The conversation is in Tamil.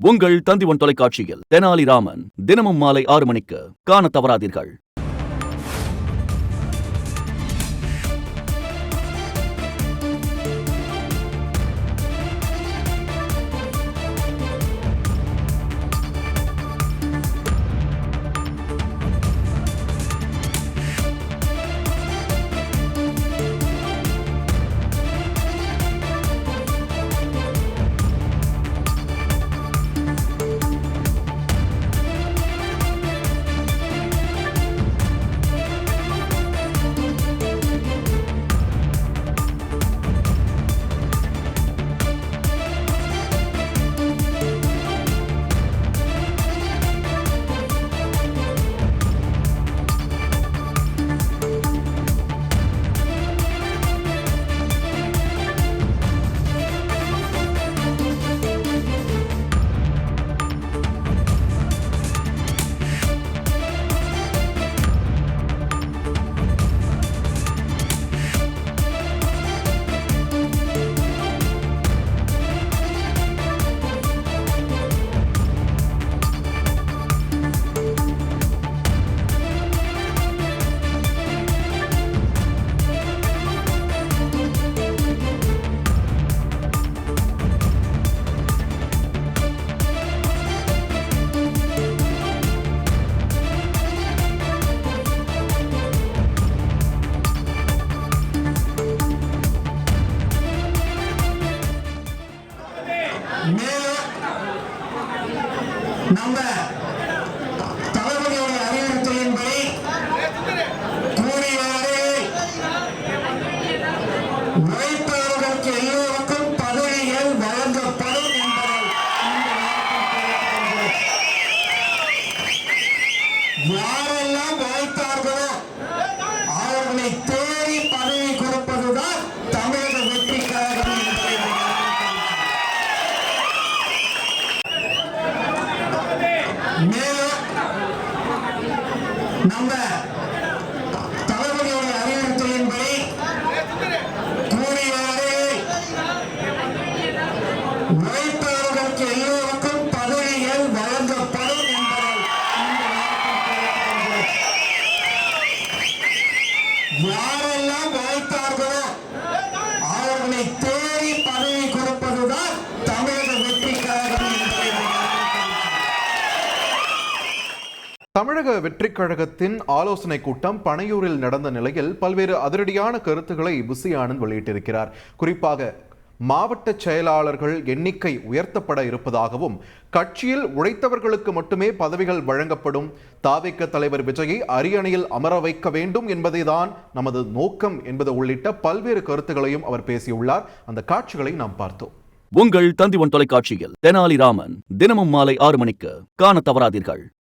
உங்கள் தந்திவன் தொலைக்காட்சியில் தெனாலிராமன் தினமும் மாலை 6 மணிக்கு காணத் தவறாதீர்கள். நம்ம தளபதியுடைய அறிவுறுத்தலின்படி கூறியவாறு உழைப்பாளர்களுக்கு எல்லோருக்கும் பதவிகள் வழங்கப்படும் என்பதை யாரெல்லாம் உழைத்தார்களோ அவர்களை தேடி பதவி கொடுப்பதுதான் தமிழக வெற்றி கழகம் என்பதை மேலும் நம்ம தளபதியுடைய அறிவுறுத்தலின்படி கூறியவாறு உழைப்பாளர்களுக்கு எல்லோருக்கும் பதவிகள் வழங்கப்படும் என்பதை யாரெல்லாம் உழைத்தார்களோ அவர்களை தேடி பதவி கொடுப்பதுதான் தமிழக வெற்றி கழகம் என்பதை தமிழக வெற்றிக் கழகத்தின் ஆலோசனைக் கூட்டம் பனையூரில் நடந்த நிலையில் பல்வேறு அதிரடியான கருத்துக்களை புசி ஆனந்த் வெளியிட்டிருக்கிறார். குறிப்பாக மாவட்ட செயலாளர்கள் எண்ணிக்கை உயர்த்தப்பட இருப்பதாகவும் கட்சியில் உழைத்தவர்களுக்கு மட்டுமே பதவிகள் வழங்கப்படும், தாவேக தலைவர் விஜயை அரியணையில் அமர வைக்க வேண்டும் என்பதுதான் நமது நோக்கம் என்பது உள்ளிட்ட பல்வேறு கருத்துக்களையும் அவர் பேசியுள்ளார். அந்த காட்சிகளை நாம் பார்த்தோம். உங்கள் தந்திவன் தொலைக்காட்சியில் தெனாலிராமன் தினமும் மாலை 6 மணிக்கு காணத் தவறாதீர்கள்.